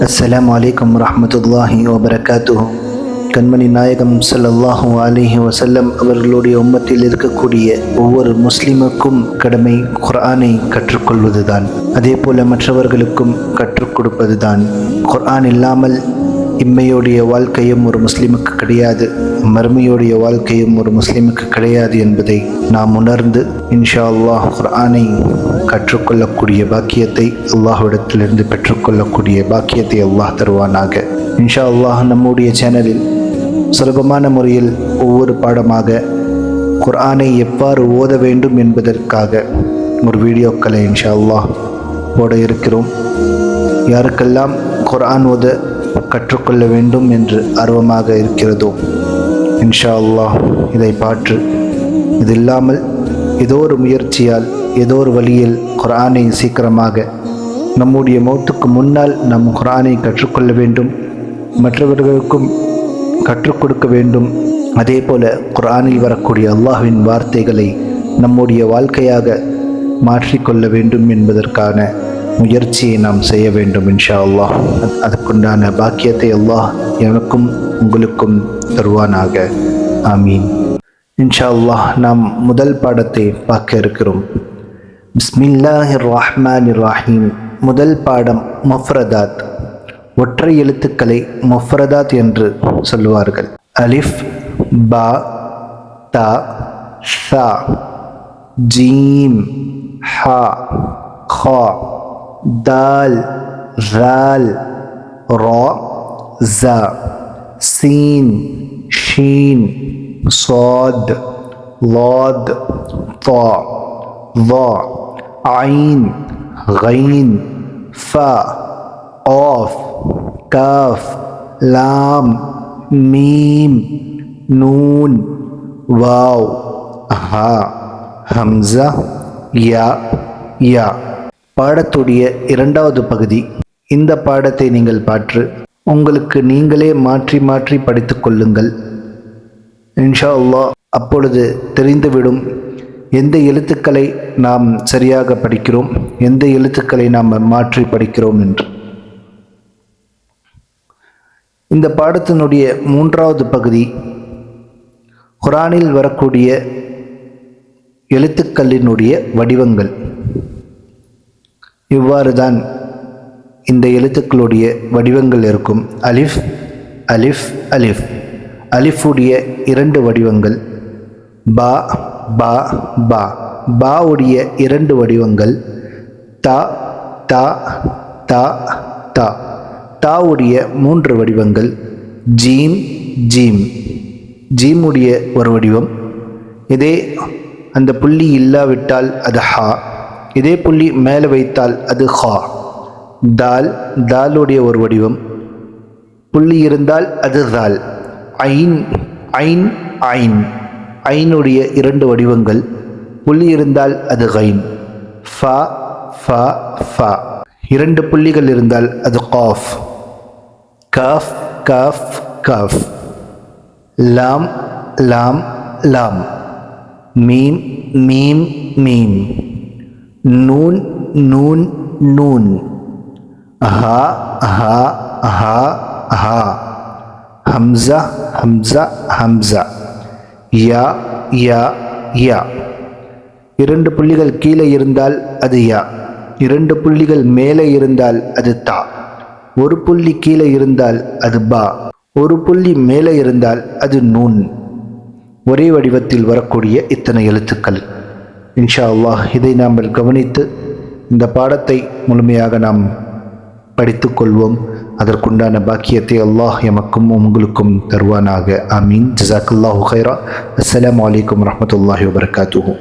அஸ்ஸலாமு அலைக்கும் வரஹ்மத்துல்லாஹி வபரகாத்துஹு. கண்மணி நாயகம் ஸல்லல்லாஹு அலைஹி வஸல்லம் அவர்களுடைய உம்மத்தில் இருக்கக்கூடிய ஒவ்வொரு முஸ்லிமுக்கும் கடமை குர்ஆனை கற்றுக்கொள்வதுதான், அதே போல மற்றவர்களுக்கும் கற்றுக் கொடுப்பதுதான். குர்ஆன் இல்லாமல் இம்மையுடைய வாழ்க்கையும் ஒரு முஸ்லிமுக்கு கிடையாது, மறுமையுடைய வாழ்க்கையும் ஒரு முஸ்லிமுக்கு கிடையாது என்பதை நாம் உணர்ந்து இன்ஷா அல்லாஹ் குர்ஆனை கற்றுக்கொள்ளக்கூடிய பாக்கியத்தை அல்லாஹ்விடத்திலிருந்து பெற்றுக்கொள்ளக்கூடிய பாக்கியத்தை அல்லாஹ் தருவானாக. இன்ஷா அல்லாஹ் நம்முடைய சேனலில் சுலபமான முறையில் ஒவ்வொரு பாடமாக குர்ஆனை எவ்வாறு ஓத வேண்டும் என்பதற்காக ஒரு வீடியோக்களை இன்ஷா அல்லாஹ் போட இருக்கிறோம். யாருக்கெல்லாம் குர்ஆன் ஓத கற்றுக்கொள்ள வேண்டும் என்று ஆர்வமாக இருக்கிறதோ இன்ஷா அல்லாஹ் இதை பாற்று, இது இல்லாமல் ஏதோ ஒரு முயற்சியால் ஏதோ ஒரு வழியில் குர்ஆனை சீக்கிரமாக நம்முடைய மௌத்துக்கு முன்னால் நம் குர்ஆனை கற்றுக்கொள்ள வேண்டும், மற்றவர்களுக்கும் கற்றுக் கொடுக்க வேண்டும். அதே போல குர்ஆனில் வரக்கூடிய அல்லாஹ்வின் வார்த்தைகளை நம்முடைய வாழ்க்கையாக மாற்றிக்கொள்ள வேண்டும் என்பதற்கான முயற்சியை நாம் செய்ய வேண்டும் இன்ஷா அல்லாஹ். அதுக்குண்டான பாக்கியத்தை அல்லாஹ் எனக்கும் உங்களுக்கும் தருவானாக. ஆமீன். இன்ஷா அல்லாஹ் நாம் முதல் பாடத்தை பார்க்க இருக்கிறோம். பிஸ்மில்லாஹிர் ரஹ்மானிர் ரஹீம். முதல் பாடம் முஃப்ரதாத். ஒற்றை எழுத்துக்களை முஃப்ரதாத் என்று சொல்லுவார்கள். அலிஃப், பா, தா, ஸா, ஜீம், ஹா, ஹா, தால், ரால், ரா, ஸா, சீன், ஷீன், صاد ضاد طا ظا عين غين فا قاف كاف لام ميم نون واو ஹா ஹம்ஸா யா யா. பாடத்துடைய இரண்டாவது பகுதி. இந்த பாடத்தை நீங்கள் பாற்று உங்களுக்கு நீங்களே மாற்றி மாற்றி படித்துக் கொள்ளுங்கள் இன்ஷா அல்லாஹ். அப்பொழுது தெரிந்துவிடும் எந்த எழுத்துக்களை நாம் சரியாக படிக்கிறோம், எந்த எழுத்துக்களை நாம் மாற்றி படிக்கிறோம் என்று. இந்த பாடத்தினுடைய மூன்றாவது பகுதி குர்ஆனில் வரக்கூடிய எழுத்துக்களினுடைய வடிவங்கள். இவ்வாறு தான் இந்த எழுத்துக்களுடைய வடிவங்கள் இருக்கும். அலிஃப், அலிஃப், அலிஃப். அலிஃபுடைய இரண்டு வடிவங்கள். பா, பா, பா. பாவுடைய இரண்டு வடிவங்கள். தா, தா, தா, தா. தாவுடைய மூன்று வடிவங்கள். ஜீம், ஜீம். ஜீமுடைய ஒரு வடிவம். இதே அந்த புள்ளி இல்லாவிட்டால் அது ஹா, இதே புள்ளி மேலே வைத்தால் அது ஹா. தால், தாலுடைய ஒரு வடிவம். புள்ளி இருந்தால் அது தால். ஐன், ஐன், ஐன். ஐனுடைய இரண்டு வடிவங்கள். புள்ளி இருந்தால் அது கைன். ஃபா, ஃபா, ஃபா. இரண்டு புள்ளிகள் இருந்தால் அது காஃப். Cough, cough, cough. லாம், லாம், லாம். Meme, meme, meme. Noon, noon, noon. ஹா, ஹா, ஹா, ஹா. ஹம்ஸா, ஹம்ஸா, ஹம்ஸா. யா, யா, யா. இரண்டு புள்ளிகள் கீழே இருந்தால் அது யா, இரண்டு புள்ளிகள் மேலே இருந்தால் அது தா, ஒரு புள்ளி கீழே இருந்தால் அது பா, ஒரு புள்ளி மேலே இருந்தால் அது நூன். ஒரே வடிவத்தில் வரக்கூடிய இத்தனை எழுத்துக்கள். இன்ஷா அல்லாஹ் இதை நாம் கவனித்து இந்த பாடத்தை முழுமையாக நாம் படித்துக் கொள்வோம். அதற்குண்டான பாக்கியத்தை அல்லாஹ் எமக்கும் உங்களுக்கும் தருவானாக. ஆமீன். ஜஸாக்கல்லாஹு கைரா. அஸ்ஸலாமு அலைக்கும் வரஹ்மத்துல்லாஹி வபரகாத்துஹு.